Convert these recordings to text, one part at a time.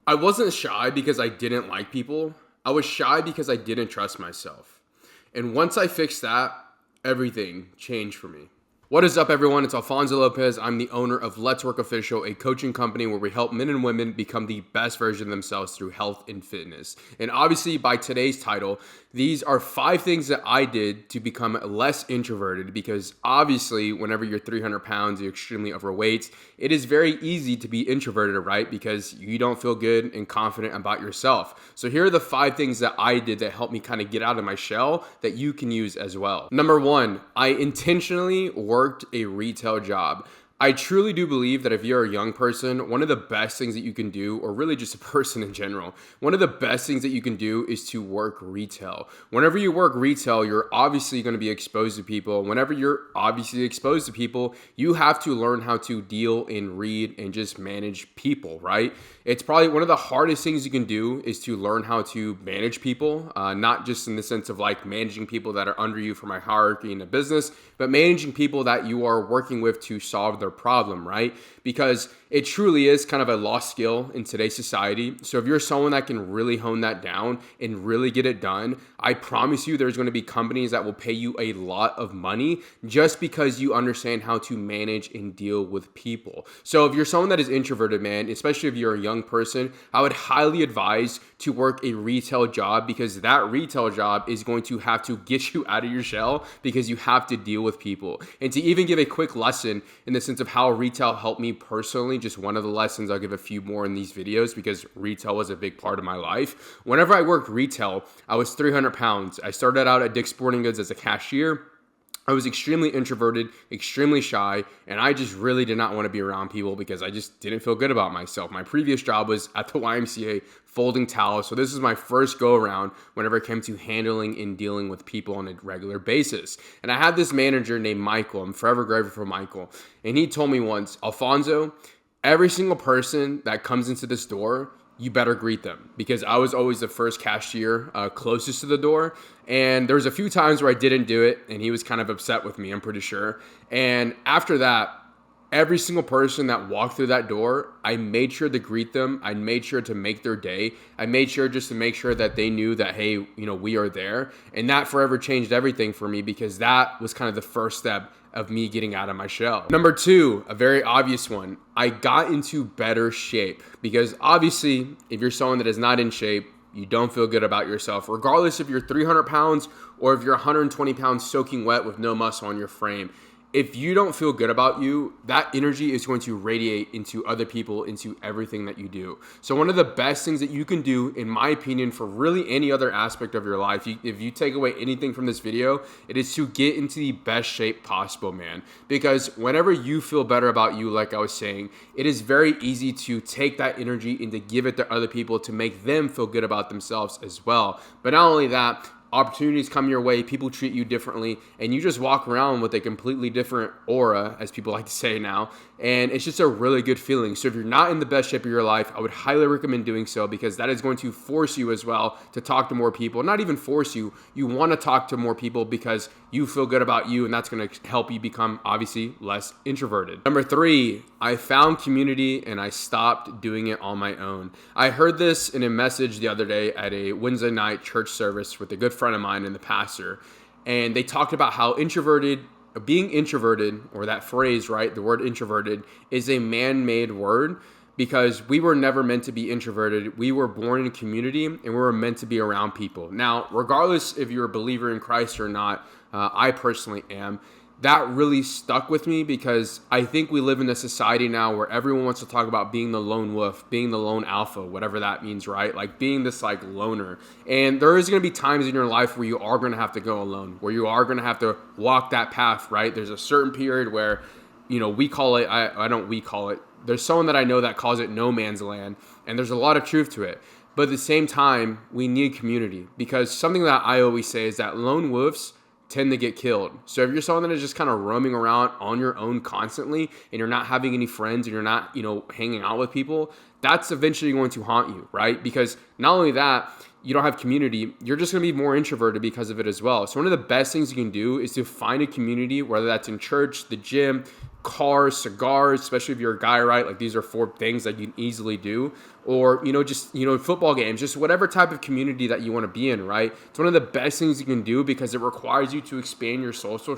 I wasn't shy because I didn't like people. I was shy because I didn't trust myself. And once I fixed that, everything changed for me. What is up, everyone? It's Alfonso Lopez. I'm the owner of Let's Work Official, a coaching company where we help men and women become the best version of themselves through health and fitness. And obviously, by today's title, these are 5 things that I did to become less introverted, because obviously, whenever you're 300 pounds, you're extremely overweight, it is very easy to be introverted, right? Because you don't feel good and confident about yourself. So here are the 5 things that I did that helped me kind of get out of my shell that you can use as well. Number 1, I intentionally worked a retail job. I truly do believe that if you're a young person, one of the best things that you can do, or really just a person in general, one of the best things that you can do is to work retail. Whenever you work retail, you're obviously going to be exposed to people. Whenever you're obviously exposed to people, you have to learn how to deal and read and just manage people, right? It's probably one of the hardest things you can do is to learn how to manage people, not just in the sense of like managing people that are under you for my hierarchy in a business, but managing people that you are working with to solve their problem, right? Because it truly is kind of a lost skill in today's society. So if you're someone that can really hone that down and really get it done, I promise you there's going to be companies that will pay you a lot of money just because you understand how to manage and deal with people. So if you're someone that is introverted, man, especially if you're a young person, I would highly advise to work a retail job, because that retail job is going to have to get you out of your shell, because you have to deal with people. And to even give a quick lesson in the sense of how retail helped me personally, just one of the lessons, I'll give a few more in these videos because retail was a big part of my life. Whenever I worked retail, I was 300 pounds. I started out at Dick's Sporting Goods as a cashier. I was extremely introverted, extremely shy, and I just really did not want to be around people because I just didn't feel good about myself. My previous job was at the YMCA folding towels, so this is my first go around whenever it came to handling and dealing with people on a regular basis. And I had this manager named Michael. I'm forever grateful for Michael. And he told me once, Alfonso, every single person that comes into this door, you better greet them, because I was always the first cashier closest to the door. And there was a few times where I didn't do it, and he was kind of upset with me, I'm pretty sure. And after that, every single person that walked through that door, I made sure to greet them. I made sure to make their day. I made sure just to make sure that they knew that, hey, we are there. And that forever changed everything for me, because that was kind of the first step of me getting out of my shell. Number 2, a very obvious one, I got into better shape, because obviously if you're someone that is not in shape, you don't feel good about yourself, regardless if you're 300 pounds or if you're 120 pounds soaking wet with no muscle on your frame. If you don't feel good about you, that energy is going to radiate into other people, into everything that you do. So one of the best things that you can do, in my opinion, for really any other aspect of your life, if you take away anything from this video, it is to get into the best shape possible, man. Because whenever you feel better about you, like I was saying, it is very easy to take that energy and to give it to other people to make them feel good about themselves as well. But not only that, opportunities come your way, people treat you differently, and you just walk around with a completely different aura, as people like to say now, and it's just a really good feeling. So if you're not in the best shape of your life, I would highly recommend doing so, because that is going to force you as well to talk to more people. Not even force you, you want to talk to more people because you feel good about you, and that's going to help you become obviously less introverted. Number 3, I found community and I stopped doing it on my own. I heard this in a message the other day at a Wednesday night church service with a good friend of mine and the pastor, and they talked about how being introverted, or that phrase, right, the word introverted, is a man-made word, because we were never meant to be introverted. We were born in community, and we were meant to be around people. Now, regardless if you're a believer in Christ or not, I personally am. That really stuck with me, because I think we live in a society now where everyone wants to talk about being the lone wolf, being the lone alpha, whatever that means, right? Like being this like loner. And there is going to be times in your life where you are going to have to go alone, where you are going to have to walk that path, right? There's a certain period where, we call it, we call it, there's someone that I know that calls it no man's land, and there's a lot of truth to it. But at the same time, we need community, because something that I always say is that lone wolves tend to get killed. So if you're someone that is just kind of roaming around on your own constantly, and you're not having any friends, and you're not, hanging out with people, that's eventually going to haunt you, right? Because not only that, you don't have community, you're just going to be more introverted because of it as well. So one of the best things you can do is to find a community, whether that's in church, the gym, cars, cigars, especially if you're a guy, right? Like these are 4 things that you can easily do. Or, just, football games, just whatever type of community that you want to be in, right? It's one of the best things you can do because it requires you to expand your social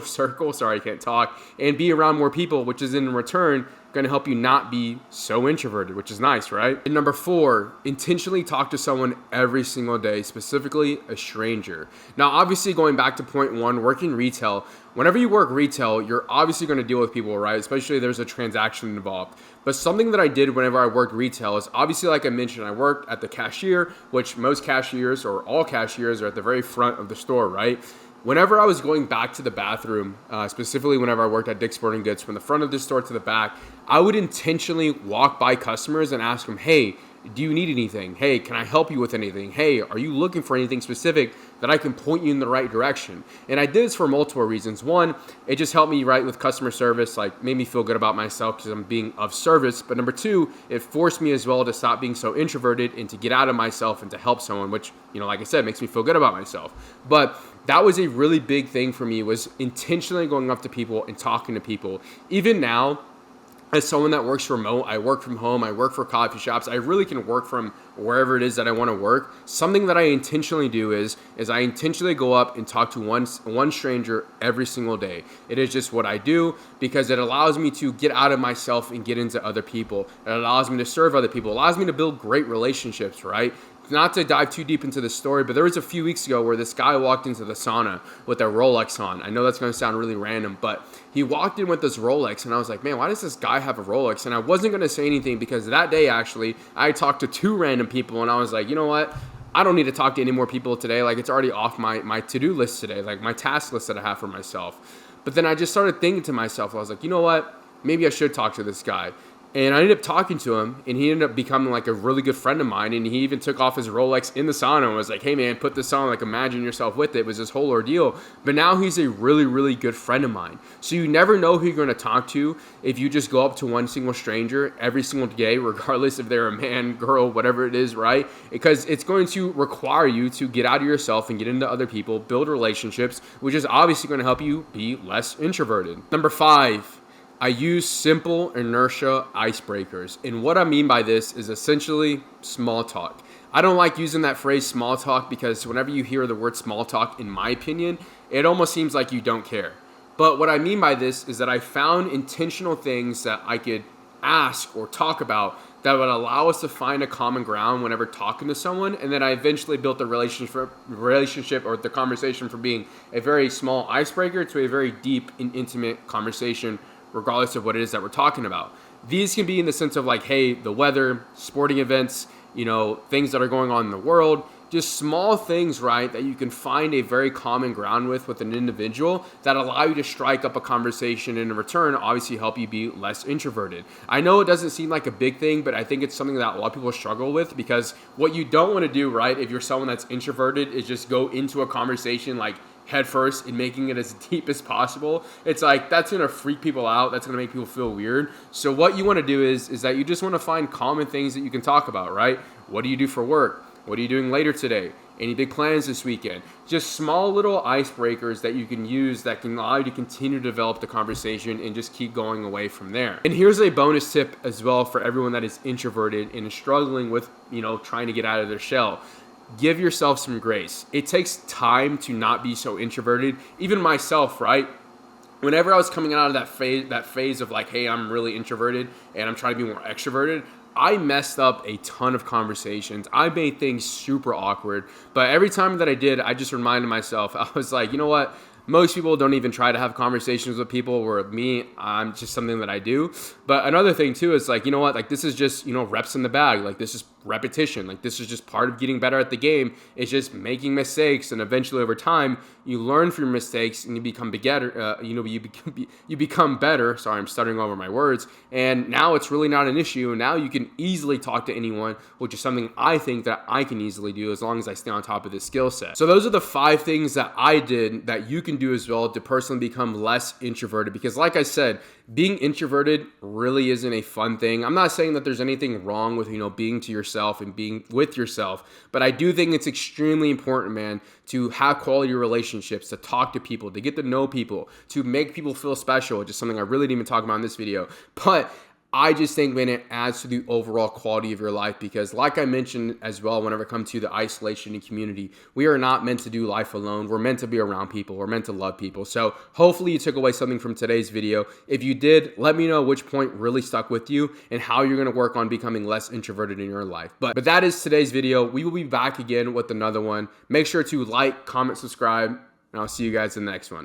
circle, sorry, I can't talk, and be around more people, which is in return going to help you not be so introverted, which is nice, right? And number 4, intentionally talk to someone every single day, specifically a stranger. Now, obviously, going back to point 1, working retail, whenever you work retail, you're obviously going to deal with people, right? Especially if there's a transaction involved. But something that I did whenever I worked retail is obviously, like I mentioned, I worked at the cashier, which most cashiers or all cashiers are at the very front of the store, right? Whenever I was going back to the bathroom, specifically whenever I worked at Dick's Sporting Goods, from the front of the store to the back, I would intentionally walk by customers and ask them, hey, do you need anything? Hey, can I help you with anything? Hey, are you looking for anything specific that I can point you in the right direction? And I did this for multiple reasons. 1, it just helped me right with customer service, like made me feel good about myself because I'm being of service. But number 2, it forced me as well to stop being so introverted and to get out of myself and to help someone, which, like I said, makes me feel good about myself. But that was a really big thing for me, was intentionally going up to people and talking to people. Even now, as someone that works remote, I work from home, I work for coffee shops, I really can work from wherever it is that I want to work. Something that I intentionally do is I intentionally go up and talk to one stranger every single day. It is just what I do because it allows me to get out of myself and get into other people. It allows me to serve other people. It allows me to build great relationships, right? Not to dive too deep into the story, but there was a few weeks ago where this guy walked into the sauna with a Rolex on. I know that's going to sound really random, but he walked in with this Rolex, and I was like, man, why does this guy have a Rolex? And I wasn't going to say anything because that day, actually, I talked to 2 random people, and I was like, you know what? I don't need to talk to any more people today. Like, it's already off my to-do list today, like my task list that I have for myself. But then I just started thinking to myself, I was like, you know what? Maybe I should talk to this guy. And I ended up talking to him, and he ended up becoming like a really good friend of mine. And he even took off his Rolex in the sauna and was like, hey man, put this on, like imagine yourself with it. It was this whole ordeal. But now he's a really, really good friend of mine. So you never know who you're going to talk to if you just go up to one single stranger every single day, regardless if they're a man, girl, whatever it is, right? Because it's going to require you to get out of yourself and get into other people, build relationships, which is obviously going to help you be less introverted. Number 5. I use simple inertia icebreakers. And what I mean by this is essentially small talk. I don't like using that phrase small talk because whenever you hear the word small talk, in my opinion, it almost seems like you don't care. But what I mean by this is that I found intentional things that I could ask or talk about that would allow us to find a common ground whenever talking to someone. And then I eventually built the relationship or the conversation from being a very small icebreaker to a very deep and intimate conversation, regardless of what it is that we're talking about. These can be in the sense of like, hey, the weather, sporting events, things that are going on in the world, just small things, right, that you can find a very common ground with an individual that allow you to strike up a conversation and in return, obviously help you be less introverted. I know it doesn't seem like a big thing, but I think it's something that a lot of people struggle with because what you don't want to do, right, if you're someone that's introverted is just go into a conversation like head first and making it as deep as possible. It's like that's going to freak people out. That's going to make people feel weird. So what you want to do is that you just want to find common things that you can talk about, right? What do you do for work? What are you doing later today? Any big plans this weekend? Just small little icebreakers that you can use that can allow you to continue to develop the conversation and just keep going away from there. And here's a bonus tip as well for everyone that is introverted and is struggling with, trying to get out of their shell. Give yourself some grace. It takes time to not be so introverted. Even myself, right? Whenever I was coming out of that phase of like, hey, I'm really introverted and I'm trying to be more extroverted, I messed up a ton of conversations. I made things super awkward. But every time that I did, I just reminded myself, I was like, you know what? Most people don't even try to have conversations with people, where me, I'm just something that I do. But another thing too is like, you know what, like this is just, reps in the bag. Like this is repetition. Like this is just part of getting better at the game. It's just making mistakes, and eventually over time you learn from your mistakes and you become better. You become better. Sorry, I'm stuttering over my words. And now it's really not an issue. And now you can easily talk to anyone, which is something I think that I can easily do as long as I stay on top of this skill set. So those are the 5 things that I did that you can do as well to personally become less introverted. Because like I said, being introverted really isn't a fun thing. I'm not saying that there's anything wrong with, being to yourself and being with yourself, but I do think it's extremely important, man, to have quality relationships, to talk to people, to get to know people, to make people feel special, which is something I really didn't even talk about in this video. But I just think, man, it adds to the overall quality of your life because like I mentioned as well, whenever it comes to the isolation and community, we are not meant to do life alone. We're meant to be around people. We're meant to love people. So hopefully you took away something from today's video. If you did, let me know which point really stuck with you and how you're going to work on becoming less introverted in your life. But that is today's video. We will be back again with another one. Make sure to like, comment, subscribe, and I'll see you guys in the next one.